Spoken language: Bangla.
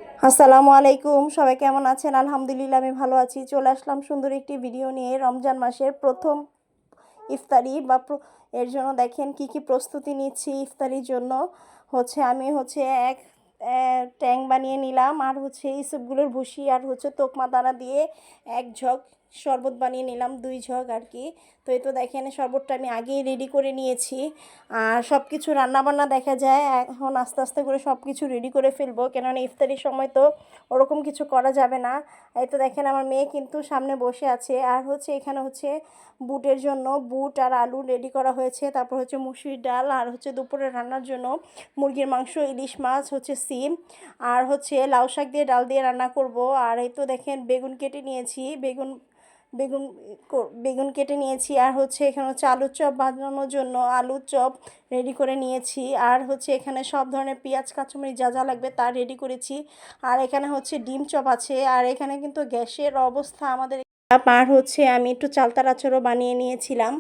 আসসালামু আলাইকুম, সবাই কেমন আছেন? আলহামদুলিল্লাহ আমি ভালো আছি। চলে আসলাম সুন্দর একটি ভিডিও নিয়ে। রমজান মাসের প্রথম ইফতারি এর জন্য দেখেন কি কি প্রস্তুতি নিচ্ছি ইফতারির জন্য। আমি এক ট্যাং বানিয়ে নিলাম, আর ইসবগুলোর ভুসি আর তোকমা দানা দিয়ে এক ঝগ শরবত বানিয়ে নিলাম, 2 ঝগ আর কি। তো এই তো দেখেন শরবতটা আমি আগেই রেডি করে নিয়েছি। আর সব কিছু রান্নাবান্না দেখা যায় এখন আস্তে আস্তে করে সব কিছু রেডি করে ফেলবো, কেননা ইফতারির সময় তো ওরকম কিছু করা যাবে না। এই তো দেখেন আমার মেয়ে কিন্তু সামনে বসে আছে। আর এখানে বুটের জন্য বুট আর আলু রেডি করা হয়েছে। তারপর মুসুরির ডাল, আর দুপুরে রান্নার জন্য মুরগির মাংস, ইলিশ মাছ, সিম, আর লাউ শাক দিয়ে ডাল দিয়ে রান্না করব। আর এই তো দেখেন বেগুন কেটে নিয়েছি, বেগুন বেগুন কেটে নিয়েছি। আর এখানে আলুর চপ বানানোর জন্য আলুর চপ রেডি করে নিয়েছি। আর এখানে সব ধরনের পেঁয়াজ কাঁচামরিচ যা যা লাগবে তা রেডি করেছি। আর এখানে ডিম চপ আছে। আর এখানে কিন্তু গ্যাসের অবস্থা আমাদের। আর আমি একটু চালতার আচারও বানিয়ে নিয়েছিলাম।